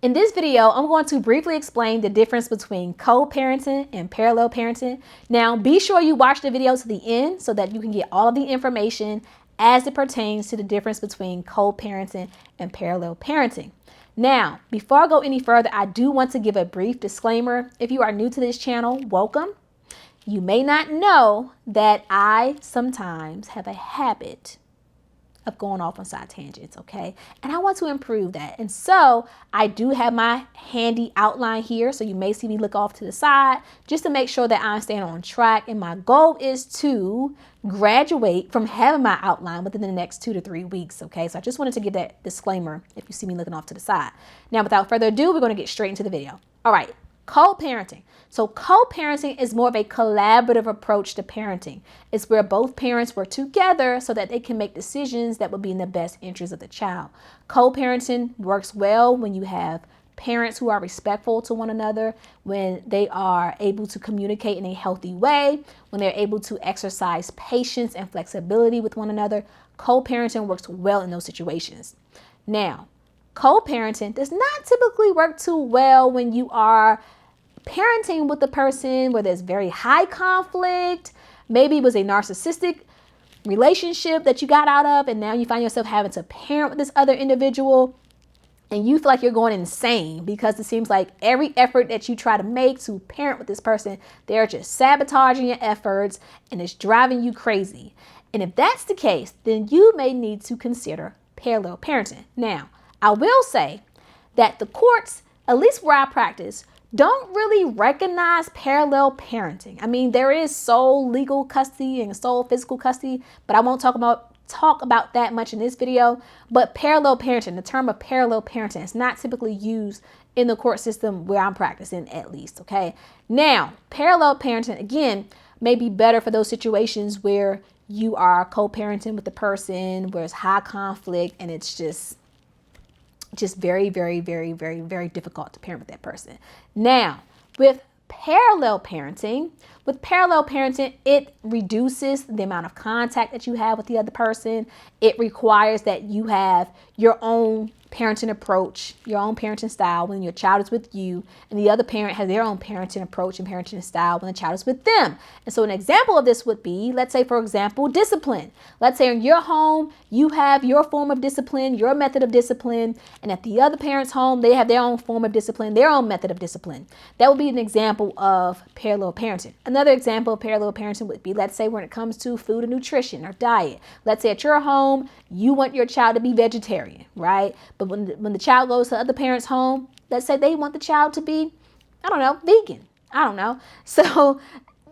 In this video, I'm going to briefly explain the difference between co-parenting and parallel parenting. Now, be sure you watch the video to the end so that you can get all of the information as it pertains to the difference between co-parenting and parallel parenting. Now, before I go any further, I do want to give a brief disclaimer. If you are new to this channel, welcome. You may not know that I sometimes have a habit of going off on side tangents, okay? And I want to improve that. And so I do have my handy outline here. So you may see me look off to the side just to make sure that I'm staying on track. And my goal is to graduate from having my outline within the next 2 to 3 weeks, okay? So I just wanted to give that disclaimer if you see me looking off to the side. Now, without further ado, we're going to get straight into the video. All right. Co-parenting. So co-parenting is more of a collaborative approach to parenting. It's where both parents work together so that they can make decisions that will be in the best interest of the child. Co-parenting works well when you have parents who are respectful to one another, when they are able to communicate in a healthy way, when they're able to exercise patience and flexibility with one another. Co-parenting works well in those situations. Now, co-parenting does not typically work too well when you are parenting with a person where there's very high conflict. Maybe it was a narcissistic relationship that you got out of, and now you find yourself having to parent with this other individual, and you feel like you're going insane because it seems like every effort that you try to make to parent with this person, they're just sabotaging your efforts and it's driving you crazy. And if that's the case, then you may need to consider parallel parenting. Now, I will say that the courts, at least where I practice, don't really recognize parallel parenting. I mean, there is sole legal custody and sole physical custody, but I won't talk about that much in this video. But parallel parenting, the term of parallel parenting, is not typically used in the court system where I'm practicing, at least, okay? Now, parallel parenting, again, may be better for those situations where you are co-parenting with the person, where it's high conflict and it's just very, very, very, very, very difficult to parent with that person. Now, with parallel parenting, it reduces the amount of contact that you have with the other person. It requires that you have your own parenting approach, your own parenting style when your child is with you, and the other parent has their own parenting approach and parenting style when the child is with them. And so an example of this would be, let's say, for example, discipline. Let's say in your home, you have your form of discipline, your method of discipline, and at the other parent's home, they have their own form of discipline, their own method of discipline. That would be an example of parallel parenting. Another example of parallel parenting would be, let's say, when it comes to food and nutrition or diet. Let's say at your home, you want your child to be vegetarian, right? But when the child goes to the other parent's home, let's say they want the child to be, I don't know, vegan. I don't know. So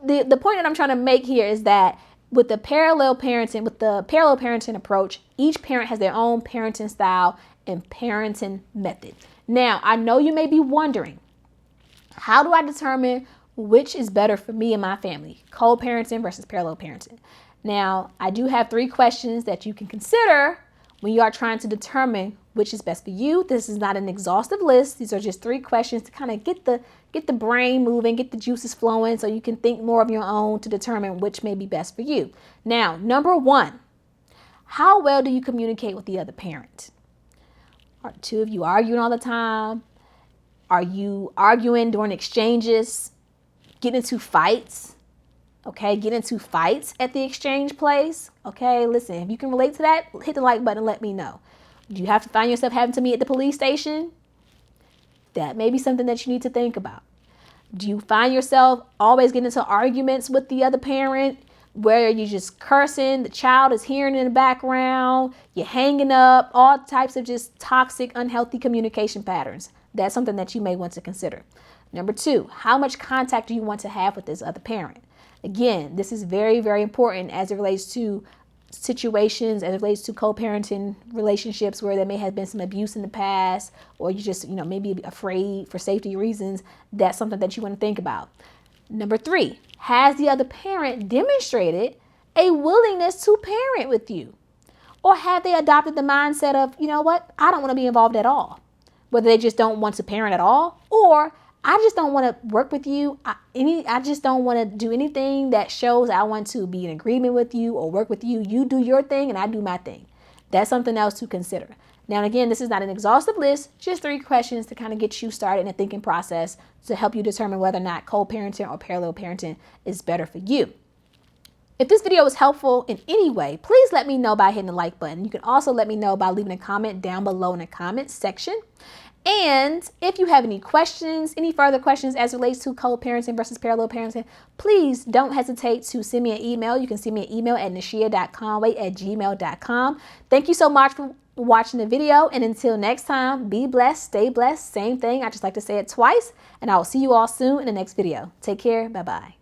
the point that I'm trying to make here is that with the parallel parenting approach, each parent has their own parenting style and parenting method. Now, I know you may be wondering, how do I determine which is better for me and my family, co-parenting versus parallel parenting? Now, I do have 3 questions that you can consider when you are trying to determine which is best for you. This is not an exhaustive list. These are just 3 questions to kind of get the brain moving, get the juices flowing so you can think more of your own to determine which may be best for you. Now, number 1, how well do you communicate with the other parent? Are the two of you arguing all the time? Are you arguing during exchanges? Getting into fights? Okay, get into fights at the exchange place. Okay, listen, if you can relate to that, hit the like button and let me know. Do you have to find yourself having to meet at the police station? That may be something that you need to think about. Do you find yourself always getting into arguments with the other parent where you're just cursing, the child is hearing in the background, you're hanging up, all types of just toxic, unhealthy communication patterns? That's something that you may want to consider. Number 2, how much contact do you want to have with this other parent? Again, this is very, very important as it relates to situations, as it relates to co-parenting relationships where there may have been some abuse in the past, or you just, maybe afraid for safety reasons. That's something that you want to think about. Number 3, has the other parent demonstrated a willingness to parent with you? Or have they adopted the mindset of, you know what, I don't want to be involved at all? Whether they just don't want to parent at all, or I just don't want to work with you. I just don't want to do anything that shows I want to be in agreement with you or work with you. You do your thing and I do my thing. That's something else to consider. Now, again, this is not an exhaustive list, just 3 questions to kind of get you started in the thinking process to help you determine whether or not co-parenting or parallel parenting is better for you. If this video was helpful in any way, please let me know by hitting the like button. You can also let me know by leaving a comment down below in the comments section. And if you have any questions, any further questions as it relates to co-parenting versus parallel parenting, please don't hesitate to send me an email. You can send me an email at nashia.conway@gmail.com. Thank you so much for watching the video. And until next time, be blessed, stay blessed. Same thing. I just like to say it twice. And I will see you all soon in the next video. Take care. Bye-bye.